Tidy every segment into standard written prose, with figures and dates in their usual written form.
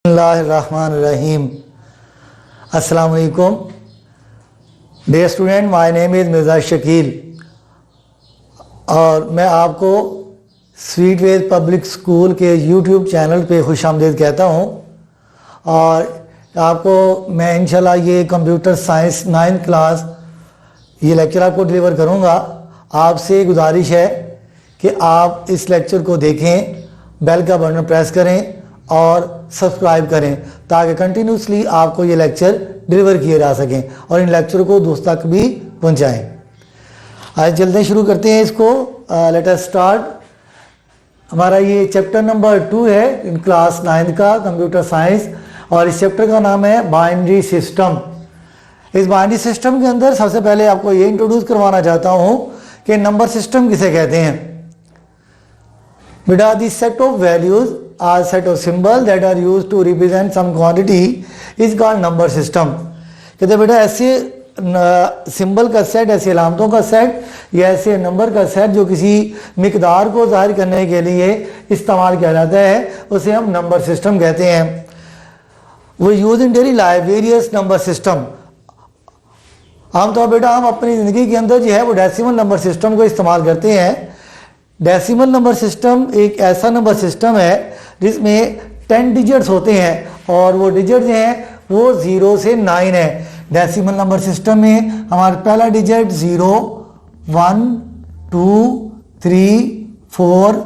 Bismillahirrahmanirrahim. Assalamu alaikum. Dear student, my name is Mirza Shakeel और मैं आपको स्वीट वेज पब्लिक स्कूल के YouTube चैनल पे खुशामदीद कहता हूँ। और आपको मैं इंशाल्लाह ये कंप्यूटर साइंस 9th क्लास ये लेक्चर आपको डिलीवर करूँगा। आपसे गुजारिश है कि आप इस लेक्चर को देखें, बेल का बटन प्रेस करें और सब्सक्राइब करें ताकि कंटिन्यूसली आपको ये लेक्चर डिलीवर किए जा सकें और इन लेक्चर को दोस्तों तक भी पहुंचाएं। आज जल्दी शुरू करते हैं इसको। Late us start. हमारा ये चैप्टर नंबर 2 है इन क्लास 9th का कंप्यूटर साइंस और इस चैप्टर का नाम है बाइनरी सिस्टम। इस बाइनरी सिस्टम के अंदर सबसे पहले आपको ये इंट्रोड्यूस करवाना चाहता हूँ कि नंबर सिस्टम किसे कहते हैं। बेटा this set of values are set of symbols that are used to represent some quantity is called number system। कहते बेटा ऐसे सिंबल का सेट, ऐसे अलामतों का सेट या ऐसे नंबर का सेट जो किसी मिकदार को जाहिर करने के लिए इस्तेमाल किया जाता है उसे हम नंबर सिस्टम कहते हैं। वो use in daily life various number system. आमतौर बेटा हम अपनी ज़िंदगी के अंदर जो है वो डेसिमल नंबर सिस्टम को इस्तेमाल करते हैं। डेसिमल नंबर सिस्टम एक ऐसा नंबर सिस्टम है जिसमें 10 डिजिट्स होते हैं और वो डिजिट जो हैं वो 0 से 9 है। डेसिमल नंबर सिस्टम में हमारा पहला डिजिट 0, 1, 2, 3, 4,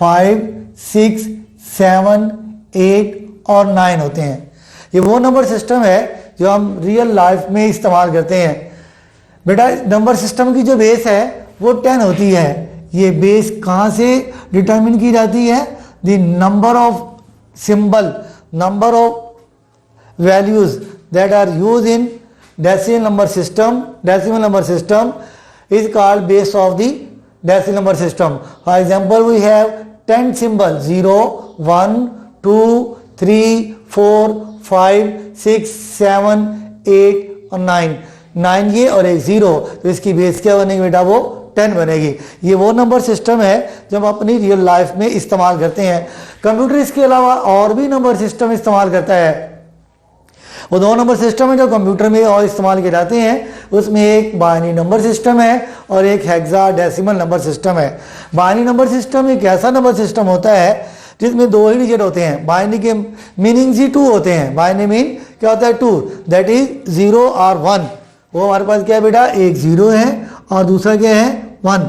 5, 6, 7, 8 और 9 होते हैं। ये वो नंबर सिस्टम है जो हम रियल लाइफ में इस्तेमाल करते हैं। बेटा नंबर सिस्टम की जो बेस है वो 10 होती है। ये बेस कहाँ से डिटरमिन की जाती है? The number of symbol, number of values that are use in decimal number system is called base of the decimal number system. For example we have 10 symbol 0, 1, 2, 3, 4, 5, 6, 7, 8 और 9 ये और एक 0, तो इसकी बेस क्या बनेगी बेटा? वो 10 बनेगी। ये वो नंबर सिस्टम है जो हम अपनी रियल लाइफ में इस्तेमाल करते हैं। कंप्यूटर इसके अलावा और भी नंबर सिस्टम इस्तेमाल करता है। वो 2 नंबर सिस्टम है जो कंप्यूटर में और इस्तेमाल किए जाते हैं। उसमें एक बाइनरी नंबर सिस्टम है और एक हेक्साडेसिमल नंबर सिस्टम है। बाइनरी नंबर सिस्टम एक ऐसा नंबर सिस्टम होता है जिसमें 2 ही डिजिट होते हैं। बाइनरी के मीनिंग्स ही 2 होते हैं। बाइनरी मीन क्या होता है? 2, दैट इज 0 और 1। वो हमारे पास क्या है बेटा? एक 0 है और दूसरा क्या है? 1।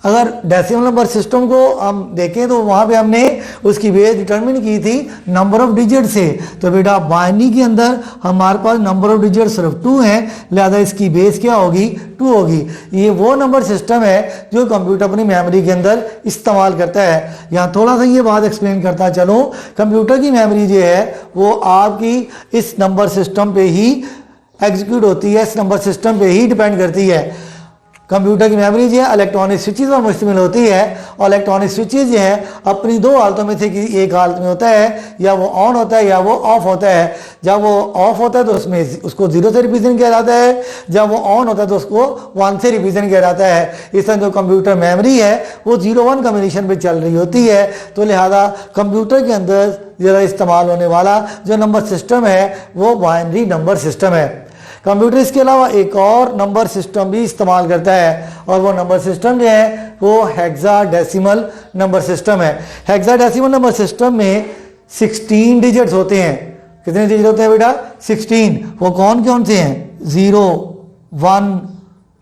अगर डेसिमल नंबर सिस्टम को हम देखें तो वहाँ पे हमने उसकी बेस डिटरमिन की थी नंबर ऑफ डिजिट से। तो बेटा बाइनरी के अंदर हमारे पास नंबर ऑफ डिजिट सिर्फ 2 हैं, लिहाजा इसकी बेस क्या होगी? 2 होगी। ये वो नंबर सिस्टम है जो कंप्यूटर अपनी मेमोरी के अंदर इस्तेमाल करता है। यहाँ थोड़ा सा ये बात एक्सप्लेन करता चलूँ। कंप्यूटर की मेमोरी जो है वो आपकी इस नंबर सिस्टम पे ही एग्जीक्यूट होती है, इस नंबर सिस्टम पे ही डिपेंड करती है। कंप्यूटर की मेमोरी जो है इलेक्ट्रॉनिक स्विचेस पर मुश्तमिल होती है और इलेक्ट्रॉनिक स्विचेस जो है अपनी 2 हालतों में से किसी एक हालत में होता है, या वो ऑन होता है या वो ऑफ होता है। जब वो ऑफ होता है तो उसमें उसको 0 से रिप्रेजेंट किया जाता है, जब वो ऑन होता है तो उसको 1 से रिप्रेजेंट किया जाता है। इस तरह जो कंप्यूटर मेमोरी है वो 0-1 कम्बिनेशन पर चल रही होती है। तो लिहाजा कंप्यूटर के अंदर ज़रा इस्तेमाल होने वाला जो नंबर सिस्टम है वो बाइनरी नंबर सिस्टम है। कंप्यूटर इसके अलावा एक और नंबर सिस्टम भी इस्तेमाल करता है और वो नंबर सिस्टम जो है वो हेक्साडेसिमल नंबर सिस्टम है। हेक्साडेसिमल नंबर सिस्टम में 16 डिजिट्स होते हैं। कितने डिजिट होते हैं बेटा? 16। वो कौन कौन से हैं? 0, 1,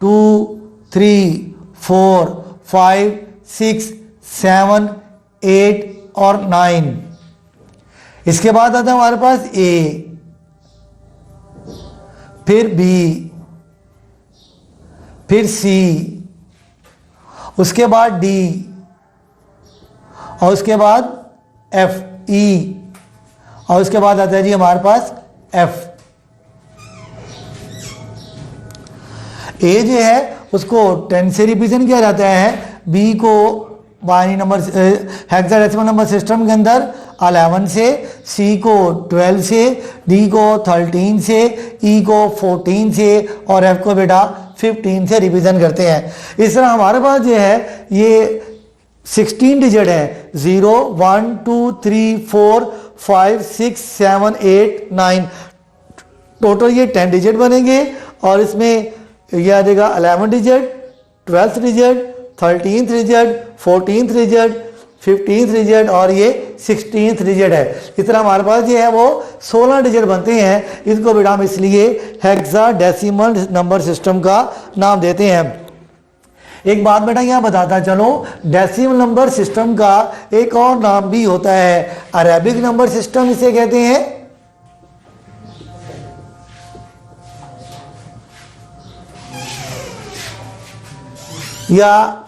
2, 3, 4, 5, 6, 7, 8 और 9। इसके बाद आता है हमारे पास A, फिर B, फिर C, उसके बाद D और उसके बाद F, E और उसके बाद आता है जी हमारे पास F। A जो है उसको 10 से रिप्रेजेंट किया जाता है, B को binary number hexadecimal number system के अंदर 11 से, C को 12 से, D को 13 से, E को 14 से और F को बेटा 15 से रिवीजन करते हैं। इस तरह हमारे पास जो है ये 16 डिजिट है, 0 1 2 3 4 5 6 7 8 9, टोटल ये 10 डिजिट बनेंगे और इसमें ये आ जाएगा 11 digit, 12th digit, 13th digit, 14th digit, 15th digit और ये 16th डिजिट है। इस तरह हमारे पास जो है वो 16 डिजिट बनते हैं। इसको बेटा हम इसलिए हेक्साडेसिमल नंबर सिस्टम का नाम देते हैं। एक बात बेटा यहाँ बताता चलो, डेसिमल नंबर सिस्टम का एक और नाम भी होता है, अरेबिक नंबर सिस्टम इसे कहते हैं, या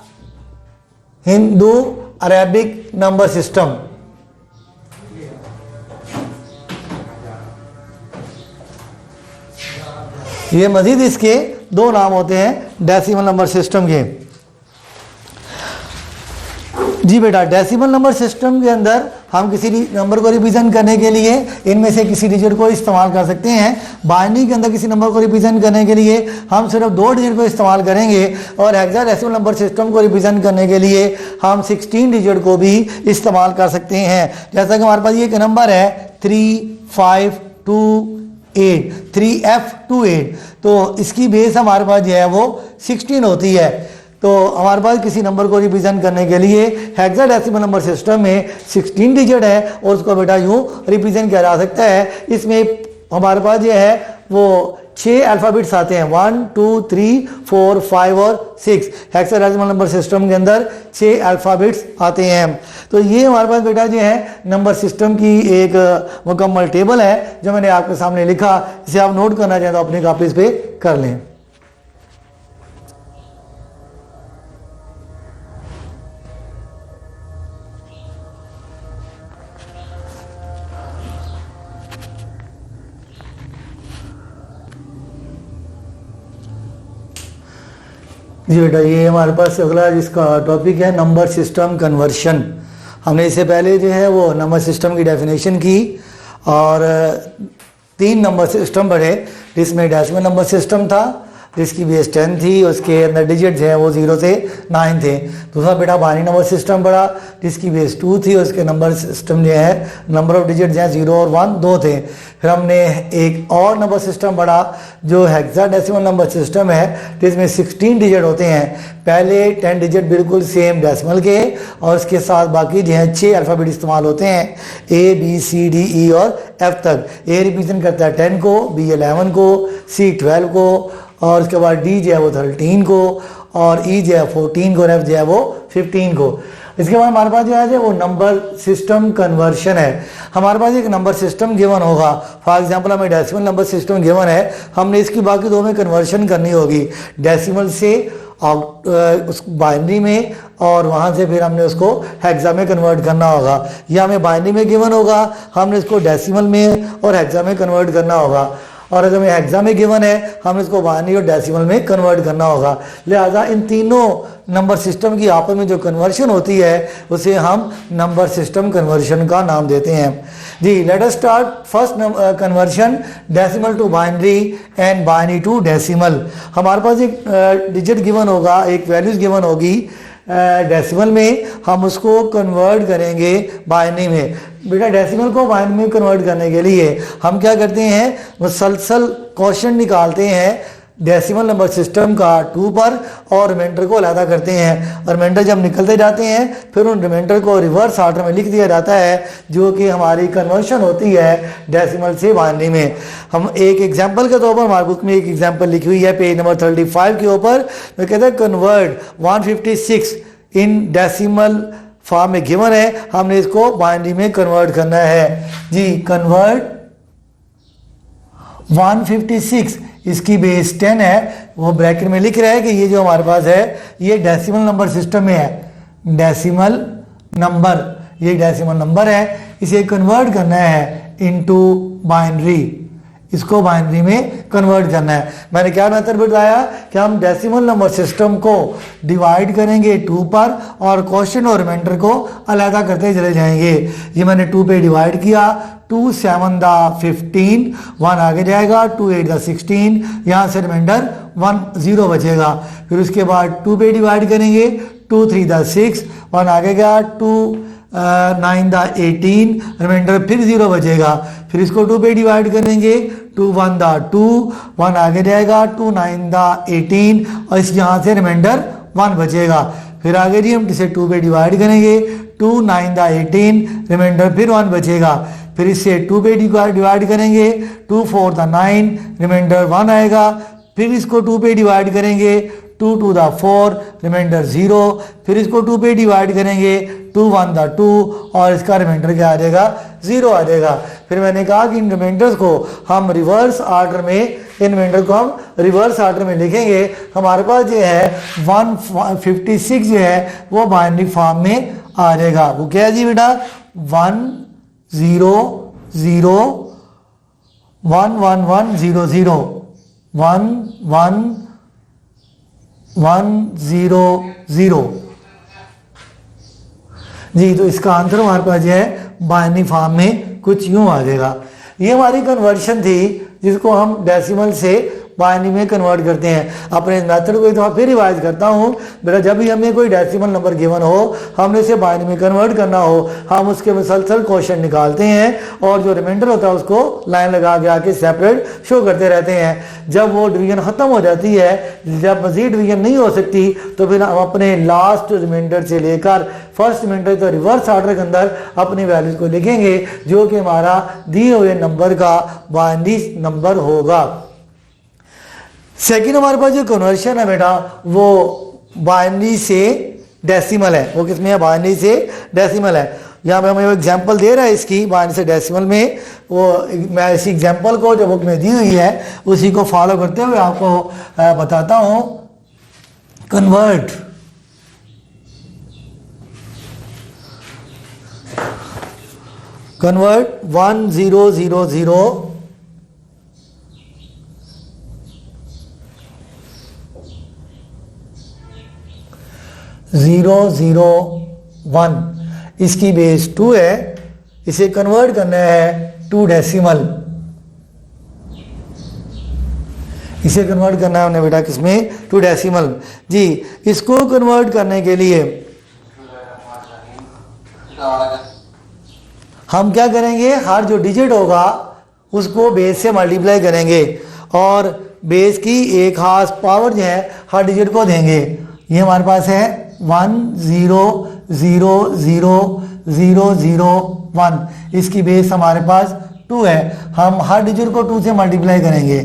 हिंदू अरेबिक नंबर सिस्टम। ये मजीद इसके दो नाम होते हैं डेसिमल नंबर सिस्टम के। जी बेटा, डेसिमल नंबर सिस्टम के अंदर हम किसी नंबर को रिप्रेजेंट करने के लिए इनमें से किसी डिजिट को इस्तेमाल कर सकते हैं। बाइनरी के अंदर किसी नंबर को रिप्रेजेंट करने के लिए हम सिर्फ 2 डिजिट को इस्तेमाल करेंगे और हेक्साडेसिमल नंबर सिस्टम को रिप्रेजेंट करने के लिए हम 16 डिजिट को भी इस्तेमाल कर सकते हैं। जैसा कि हमारे पास ये एक नंबर है 3528, 3F28, तो इसकी बेस हमारे पास जो है वो 16 होती है। तो हमारे पास किसी नंबर को रिप्रेजेंट करने के लिए हेक्साडेसिमल नंबर सिस्टम में 16 डिजिट है और उसको बेटा यूँ रिप्रेजेंट किया जा सकता है। इसमें हमारे पास जो है वो 6 अल्फ़ाबेट्स आते हैं, 1 2 3 4 5 और 6। हेक्साडेसिमल नंबर सिस्टम के अंदर 6 अल्फ़ाबेट्स आते हैं। तो ये हमारे पास बेटा जो है नंबर सिस्टम की एक मुकम्मल टेबल है जो मैंने आपके सामने लिखा। इसे आप नोट करना चाहें तो अपनी कॉपीज पे कर लें। जी बेटा, ये हमारे पास अगला जिसका टॉपिक है नंबर सिस्टम कन्वर्शन। हमने इससे पहले जो है वो नंबर सिस्टम की डेफिनेशन की और 3 नंबर सिस्टम पढ़े, जिसमें डेसिमल नंबर सिस्टम था जिसकी बेस 10 थी, उसके अंदर डिजिट जो है वो 0 से 9 थे। दूसरा बेटा बाइनरी नंबर सिस्टम पढ़ा जिसकी बेस 2 थी, उसके नंबर सिस्टम जो है नंबर ऑफ डिजिट जो है 0 और 1 2 थे। फिर हमने एक और नंबर सिस्टम पढ़ा जो हेक्साडेसिमल नंबर सिस्टम है जिसमें 16 डिजिट होते हैं। पहले 10 डिजिट बिल्कुल सेम डेसिमल के और उसके साथ बाकी जो है 6 अल्फ़ाबेट इस्तेमाल होते हैं, A B C D E और F तक। A रिप्रेजेंट करता है 10 को, B 11 को, C 12 को और उसके बाद D जो है वो 13 को और E जो है 14 को और F जो है वो 15 को। इसके बाद हमारे पास जो है वो नंबर सिस्टम कन्वर्शन है। हमारे पास एक नंबर सिस्टम गिवन होगा, फॉर एग्जांपल हमें डेसिमल नंबर सिस्टम गिवन है, हमने इसकी बाकी 2 में कन्वर्शन करनी होगी, डेसिमल से उस बाइनरी में और वहाँ से फिर हमने उसको हेक्सा में कन्वर्ट करना होगा। या हमें बाइनरी में गिवन होगा, हमने इसको डेसिमल में और हेक्सा में कन्वर्ट करना होगा, और अगर हमें हेक्सा में गिवन है हमें इसको बाइनरी और डेसिमल में कन्वर्ट करना होगा। लिहाजा इन तीनों नंबर सिस्टम की आपस में जो कन्वर्शन होती है उसे हम नंबर सिस्टम कन्वर्शन का नाम देते हैं। जी, let us start first conversion, decimal to binary and binary to decimal. हमारे पास एक डिजिट गिवन होगा, एक वैल्यूज गिवन होगी डेसिमल में, हम उसको कन्वर्ट करेंगे बाइनरी में। बेटा डेसिमल को बाइनरी में कन्वर्ट करने के लिए हम क्या करते हैं, मुसलसल क्वोशंट निकालते हैं डेसिमल नंबर सिस्टम का 2 पर और रिमाइंडर को अलग करते हैं, और रिमाइंडर जब निकलते जाते हैं फिर उन रिमाइंडर को रिवर्स ऑर्डर में लिख दिया जाता है जो कि हमारी कन्वर्शन होती है डेसिमल से बाइनरी में। हम एक एग्जांपल के तौर पर हमारे बुक में एक एग्जांपल लिखी हुई है पेज नंबर 35 के ऊपर, तो कहते हैं कन्वर्ट 156 इन डेसिमल फॉर्म में गिवन है, हमने इसको बाइनरी में कन्वर्ट करना है। जी, कन्वर्ट 156, इसकी बेस 10 है, वो ब्रैकेट में लिख रहा है कि ये जो हमारे पास है ये डेसिमल नंबर सिस्टम में है, डेसिमल नंबर, ये डेसिमल नंबर है, इसे कन्वर्ट करना है इनटू बाइनरी, इसको बाइनरी में कन्वर्ट करना है। मैंने क्या मेथड बताया कि हम डेसिमल नंबर सिस्टम को डिवाइड करेंगे 2 पर और क्वोशंट और रिमाइंडर को अलग करते चले जाएंगे। ये मैंने 2 पे डिवाइड किया, 2 7 15, 1 आगे जाएगा, 2 8 16, यहाँ से रिमाइंडर 1 0 बचेगा। फिर उसके बाद 2 पे डिवाइड करेंगे, 2 3 6, 1 आगे गया, 2 9 दा 18, रिमाइंडर फिर 0 बचेगा। फिर इसको 2 पे डिवाइड करेंगे, 2 1 दा 2, 1 आगे जाएगा, 2 9 दा 18 और इस यहाँ से रिमाइंडर 1 बचेगा। फिर आगे जी हम इसे 2 पे डिवाइड करेंगे, 2 9 दा 18, रिमाइंडर फिर 1 बचेगा। फिर इससे 2 पे डिवाइड करेंगे, 2 4 दा 9, रिमाइंडर 1 आएगा। फिर इसको 2 पे डिवाइड करेंगे, 2 2 दा 4, रिमाइंडर 0। फिर इसको 2 पे डिवाइड करेंगे, 2 1 दा 2 और इसका रिमाइंडर क्या आ जाएगा, 0 आ जाएगा। फिर मैंने कहा कि इन रिमाइंडर्स को हम रिवर्स ऑर्डर में, इन रिमाइंडर को हम रिवर्स ऑर्डर में लिखेंगे। हमारे पास जो है 156 जो है वो बाइनरी फॉर्म में आ जाएगा। वो क्या है जी बेटा, 1 0 0 1 1 1 0 0 1 1 1 0 0 जी। तो इसका आंसर हमारे पास जो है बाइनरी फॉर्म में कुछ यूं आ जाएगा। ये हमारी कन्वर्शन थी जिसको हम डेसिमल से बाइनरी में कन्वर्ट करते हैं। अपने मेथड को एक दफ़ा फिर रिवाइज करता हूँ बेटा, जब भी हमें कोई डेसिमल नंबर गिवन हो, हमने इसे बाइनरी में कन्वर्ट करना हो, हम उसके मुसलसल क्वेश्चन निकालते हैं और जो रिमाइंडर होता है उसको लाइन लगा के आके सेपरेट शो करते रहते हैं। जब वो डिवीजन ख़त्म हो जाती है, जब मजीद डिवीजन नहीं हो सकती, तो फिर हम अपने लास्ट रिमाइंडर से लेकर फर्स्ट रिमाइंडर तो रिवर्स ऑर्डर के अंदर अपनी वैल्यूज को लिखेंगे, जो कि हमारा दिए हुए नंबर का बाइनरी नंबर होगा। सेकंड हमारे पास जो कन्वर्शन है बेटा, वो बाइनरी से डेसिमल है। वो किसमें है, बाइनरी से डेसिमल है। यहाँ पे हमें एग्जांपल दे रहा है इसकी बाइनरी से डेसिमल में। वो मैं इसी एग्जांपल को जो बुक में दी हुई है उसी को फॉलो करते हुए आपको बताता हूँ। कन्वर्ट 1 0 0 0 0 0 1, इसकी बेस 2 है, इसे कन्वर्ट करना है 2 डेसिमल। इसे कन्वर्ट करना है हमने बेटा किसमें, 2 डेसिमल जी। इसको कन्वर्ट करने के लिए हम क्या करेंगे, हर जो डिजिट होगा उसको बेस से मल्टीप्लाई करेंगे और बेस की एक खास पावर जो है हर डिजिट को देंगे। ये हमारे पास है 1 0 0 0 0 0 1, इसकी बेस हमारे पास 2 है। हम हर डिजिट को 2 से मल्टीप्लाई करेंगे।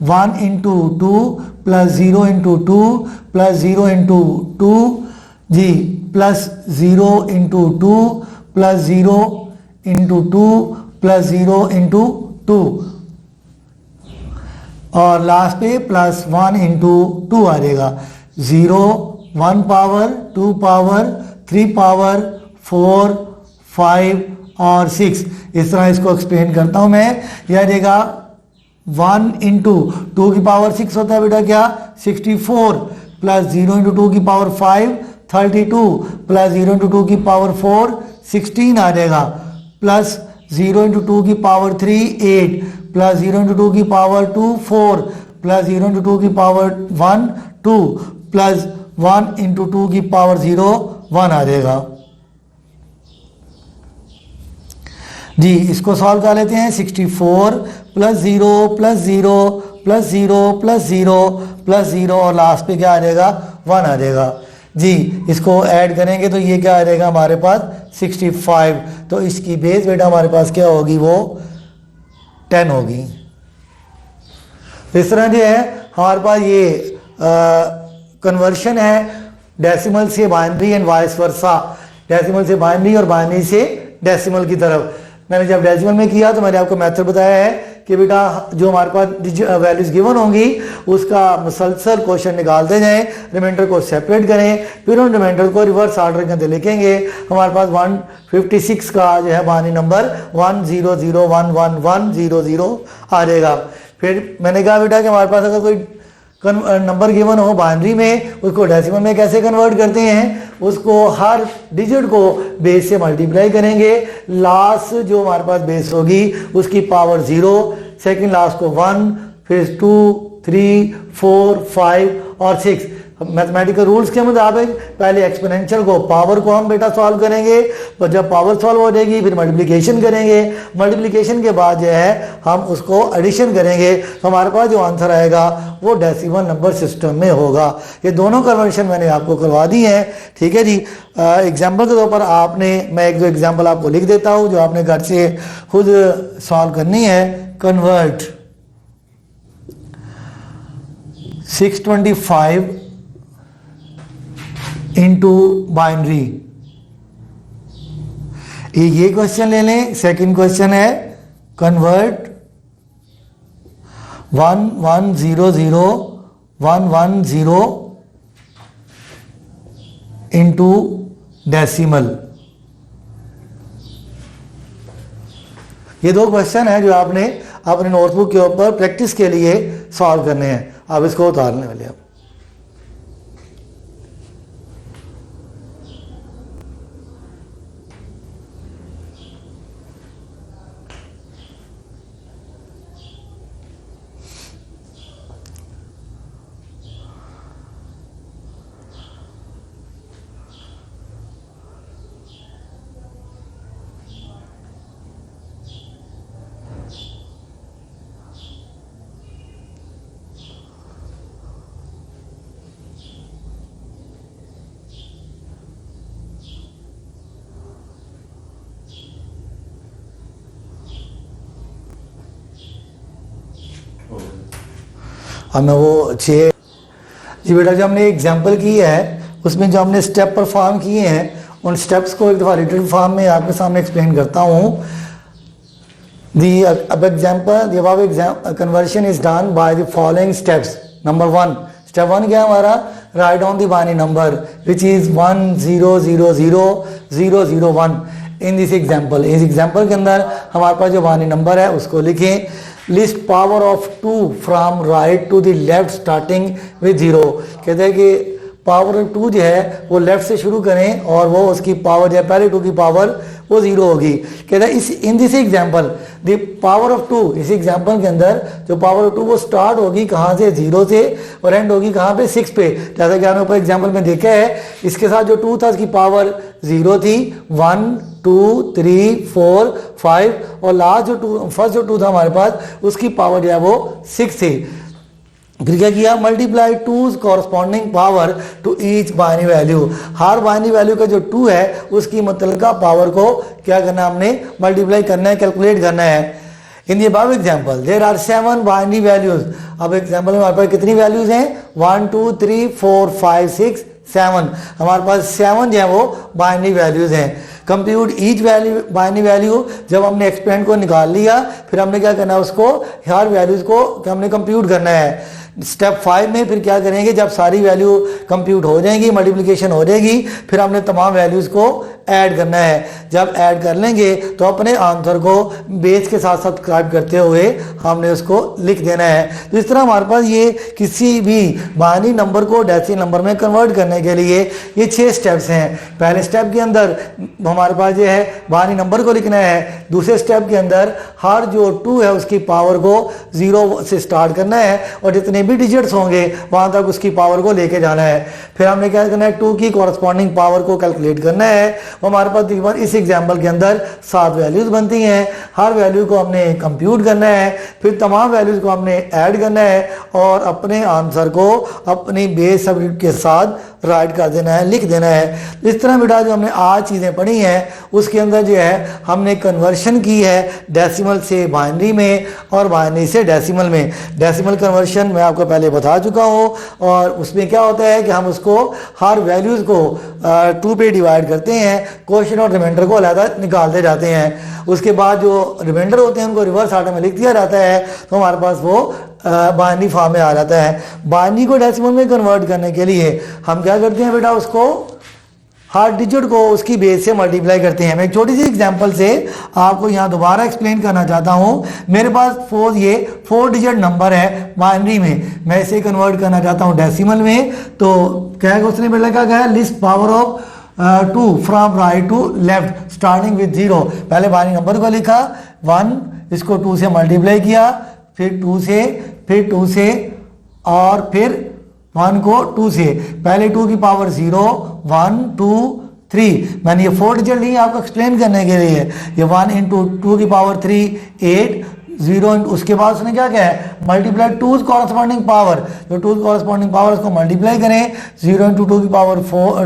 1 into 2 plus 0 into 2 plus 0 into 2 जी, plus 0 into 2 plus 0 into 2 plus 0 into 2 और लास्ट पे प्लस 1 इंटू 2 आ जाएगा। 0 1 पावर 2 पावर 3 पावर 4 5 और 6। इस तरह इसको एक्सप्लेन करता हूं मैं। यह देगा 1 इंटू 2 की पावर 6 होता है बेटा क्या, 64 प्लस 0 इंटू 2 की पावर 5 32 प्लस 0 इंटू 2 की पावर 4 16 आ जाएगा, प्लस 0 इंटू 2 की पावर 3 8 प्लस 0 इंटू 2 की पावर 2 4 प्लस 0 इंटू 2 की पावर 1 2 प्लस 1 इंटू 2 की पावर 0 1 आ जाएगा जी। इसको सॉल्व कर लेते हैं। 64 plus 0 plus 0 plus 0 plus 0 plus 0 और लास्ट पे क्या आ जाएगा, 1 आ जाएगा जी। इसको ऐड करेंगे तो ये क्या आ जाएगा हमारे पास 65। तो इसकी बेस बेटा हमारे पास क्या होगी, वो 10 होगी। इस तरह जो है हमारे पास ये कन्वर्शन है डेसिमल से binary and vice versa, decimal से बाइनरी और बाइनरी से डेसिमल की तरफ। मैंने जब डेसिमल में किया तो मैंने आपको मेथड बताया है कि बेटा जो हमारे पास वैल्यूज गिवन होंगी उसका मुसलसल क्वेश्चन निकालते जाएं, रिमाइंडर को सेपरेट करें, फिर उन रिमाइंडर को रिवर्स ऑर्डर के अंदर लिखेंगे। हमारे पास 156 का जो है बाइनरी नंबर 10011110 आ जाएगा। फिर मैंने कहा बेटा कि हमारे पास अगर कोई नंबर गिवन हो बाइनरी में, उसको डेसिमल में कैसे कन्वर्ट करते हैं, उसको हर डिजिट को बेस से मल्टीप्लाई करेंगे। लास्ट जो हमारे पास बेस होगी उसकी पावर 0, सेकंड लास्ट को 1, फिर 2 3 4 5 और 6। मैथमेटिकल रूल्स के मुताबिक पहले एक्सपोनेंशियल को, पावर को हम बेटा सॉल्व करेंगे, तो जब पावर सॉल्व हो जाएगी फिर मल्टीप्लिकेशन करेंगे, मल्टीप्लिकेशन के बाद जो है हम उसको एडिशन करेंगे, तो हमारे पास जो आंसर आएगा वो डेसिमल नंबर सिस्टम में होगा। ये दोनों कन्वर्शन मैंने आपको करवा दी हैं, ठीक है जी। एग्जाम्पल के तौर पर आपने, मैं एक दो एग्जाम्पल आपको लिख देता हूँ जो आपने घर से खुद सॉल्व करनी है। कन्वर्ट 625 इंटू बाइनरी, ये क्वेश्चन ले लें। सेकंड क्वेश्चन है कन्वर्ट 1100 इंटू डेसिमल। ये दो क्वेश्चन है जो आपने अपने नोटबुक के ऊपर प्रैक्टिस के लिए सॉल्व करने हैं। आप इसको उतारने वाले आप। हमें वो 6 जी बेटा जो हमने एग्जाम्पल की है उसमें जो हमने स्टेप परफॉर्म किए हैं उन स्टेप्स को एक दफ़ा रिटन फॉर्म में आपके सामने एक्सप्लेन करता हूँ। दी अब example the above conversion is done by the following steps. Number 1, step 1 क्या है हमारा, write down the binary number which is 10000001 in this example. इस एग्जाम्पल के अंदर हमारे पास जो बाइनरी नंबर है उसको लिखें। List power of 2 from right to the left starting with 0। कहते हैं कि पावर ऑफ 2 जो है वो लेफ्ट से शुरू करें और वो उसकी पावर जो है पहले 2 की पावर वो 0 होगी। कहता है इस in this example the power of 2, इस एग्जाम्पल के अंदर जो पावर ऑफ 2 वो स्टार्ट होगी कहाँ से, 0 से, और एंड होगी कहाँ पे, 6 पे। जैसा कि आपने ऊपर एग्जाम्पल में देखा है इसके साथ जो 2 था उसकी पावर 0 थी, 1 2 3 4 5, और लास्ट जो फर्स्ट जो 2 था हमारे पास उसकी पावर जो है वो 6 थी। फिर क्या किया, multiply 2 corresponding power to each binary value. हर बाइनरी वैल्यू का जो 2 है उसकी मतलब का पावर को क्या करना है, हमने मल्टीप्लाई करना है, कैलकुलेट करना है। In the above example there are 7 binary values. अब एग्जाम्पल में हमारे पास कितनी वैल्यूज हैं, 1 2 3 4 5 6 7। हमारे पास 7 जो है वो बाइनरी वैल्यूज हैं। Compute each value binary value, जब हमने एक्सपेंड को निकाल लिया फिर हमने क्या करना है, उसको हर वैल्यूज को हमने कंप्यूट करना है। स्टेप 5 में फिर क्या करेंगे, जब सारी वैल्यू कंप्यूट हो जाएंगी, मल्टीप्लिकेशन हो जाएगी, फिर हमने तमाम वैल्यूज़ को ऐड करना है। जब ऐड कर लेंगे तो अपने आंसर को बेस के साथ सब्सक्राइब करते हुए हमने उसको लिख देना है। तो इस तरह हमारे पास ये किसी भी बाइनरी नंबर को डेसिमल नंबर में कन्वर्ट करने के लिए ये 6 स्टेप्स हैं। पहले स्टेप के अंदर हमारे पास ये है बाइनरी नंबर को लिखना है। दूसरे स्टेप के अंदर हर जो 2 है उसकी पावर को 0 से स्टार्ट करना है और जितने भी डिजिट्स होंगे वहां तक उसकी पावर को लेके जाना है। फिर हमने क्या करना है, 2 की कॉरस्पॉन्डिंग पावर को कैलकुलेट करना है। हमारे पास तकरीबन इस एग्जाम्पल के अंदर 7 वैल्यूज बनती हैं। हर वैल्यू को हमने कंप्यूट करना है, फिर तमाम वैल्यूज को हमने ऐड करना है और अपने आंसर को अपनी बेस सब्जेक्ट के साथ राइट कर देना है, लिख देना है। इस तरह बेटा जो हमने आज चीज़ें पढ़ी हैं उसके अंदर जो है हमने कन्वर्शन की है डेसिमल से बाइनरी में और बाइनरी से डेसिमल में। डेसिमल कन्वर्शन मैं आपको पहले बता चुका हूँ और उसमें क्या होता है कि हम उसको हर वैल्यूज़ को 2 पे डिवाइड करते हैं, क्वेश्चन और रिमाइंडर को अलग निकालते जाते हैं। उसके बाद जो रिमाइंडर होते हैं उनको रिवर्स आर्डर में लिख दिया जाता है तो हमारे पास वो बाइनरी फॉर्म में आ जाता है। बाइनरी को डेसिमल में कन्वर्ट करने के लिए हम क्या करते हैं बेटा, उसको हर डिजिट को उसकी बेस से मल्टीप्लाई करते हैं। मैं एक छोटी सी एग्जांपल से आपको यहाँ दोबारा एक्सप्लेन करना चाहता हूँ। मेरे पास 4 डिजिट नंबर है बाइनरी में, मैं इसे कन्वर्ट करना चाहता हूँ डेसिमल में। तो क्या है उसने पहले क्या कहा, list power of 2 from right to left starting with 0। पहले बाइनरी नंबर को लिखा 1, इसको 2 से मल्टीप्लाई किया, फिर 2 से, फिर 2 से और फिर 1 को 2 से, पहले 2 की पावर 0, 1, 2, 3, मैंने ये 4 डिजिट ली आपको एक्सप्लेन करने के लिए। ये 1 इंटू 2 की पावर 3, 8, 0, उसके बाद उसने क्या कहा है, मल्टीप्लाई 2 कॉरस्पॉन्डिंग पावर, जो 2 कॉरस्पॉन्डिंग पावर उसको मल्टीप्लाई करें, 0 इंटू 2 की पावर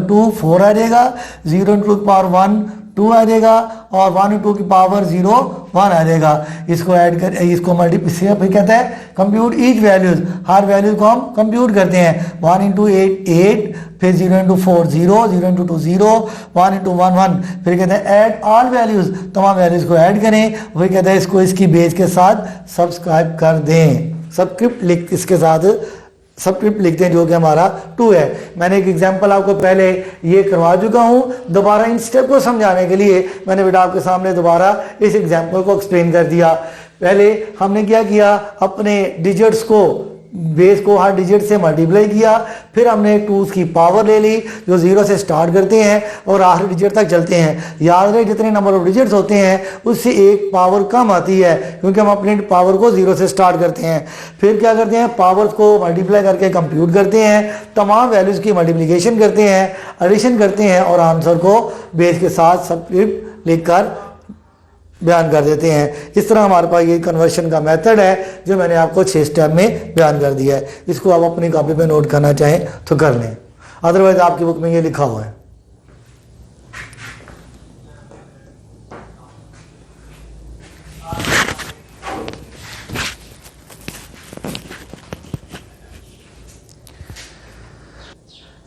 2 4 आ जाएगा, 0 इंटू 2 की पावर 1 2 आ जाएगा, और 1 इंटू 2 की पावर 0 1 आ जाएगा। इसको ऐड कर, इसको मल्टीप्लाई, फिर कहता है कंप्यूट ईच वैल्यूज, हर वैल्यूज को हम कंप्यूट करते हैं। 1 इंटू 8 8, फिर 0 इंटू 4 0, 0 इंटू 2 0, 1 इंटू 1 1, फिर कहते हैं ऐड ऑल वैल्यूज, तमाम वैल्यूज को ऐड करें, फिर कहता है इसको इसकी बेस के साथ सब्सक्राइब कर दें, सबस्क्रिप्ट लिख, इसके साथ सबस्क्रिप्ट लिखते हैं जो कि हमारा 2 है। मैंने एक एग्जांपल आपको पहले ये करवा चुका हूं, दोबारा इन स्टेप को समझाने के लिए मैंने बेटा आपके सामने दोबारा इस एग्जांपल को एक्सप्लेन कर दिया। पहले हमने क्या किया, अपने डिजिट्स को, बेस को हर डिजिट से मल्टीप्लाई किया, फिर हमने 2 की पावर ले ली जो 0 से स्टार्ट करते हैं और आखिरी डिजिट तक चलते हैं। याद रहे जितने नंबर ऑफ डिजिट्स होते हैं उससे एक पावर कम आती है, क्योंकि हम अपनी पावर को 0 से स्टार्ट करते हैं। फिर क्या करते हैं, पावर्स को मल्टीप्लाई करके कंप्यूट करते हैं, तमाम वैल्यूज़ की मल्टीप्लिकेशन करते हैं, एडिशन करते हैं और आंसर को बेस के साथ सबस्क्रिप्ट लिखकर बयान कर देते हैं। इस तरह हमारे पास ये कन्वर्शन का मेथड है जो मैंने आपको 6 स्टेप में बयान कर दिया है। इसको आप अपनी कॉपी पे नोट करना चाहें तो कर लें, अदरवाइज आपकी बुक में ये लिखा हुआ है।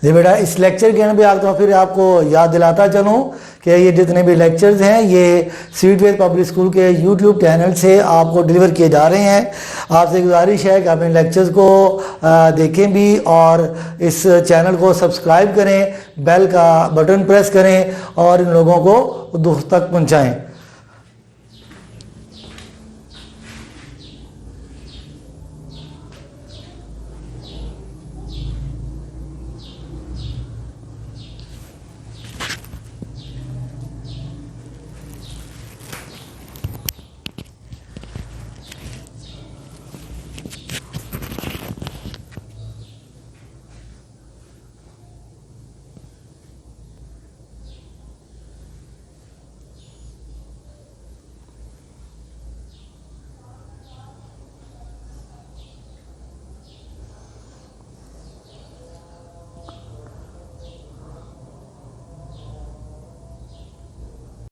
जी बेटा, इस लेक्चर के अंदर भी आप फिर आपको याद दिलाता चलूँ कि ये जितने भी लेक्चर्स हैं ये सीडवेज पब्लिक स्कूल के यूट्यूब चैनल से आपको डिलीवर किए जा रहे हैं। आपसे गुजारिश है कि आप इन लेक्चर्स को देखें भी और इस चैनल को सब्सक्राइब करें, बेल का बटन प्रेस करें और इन लोगों को दोस्त तक पहुँचाएँ।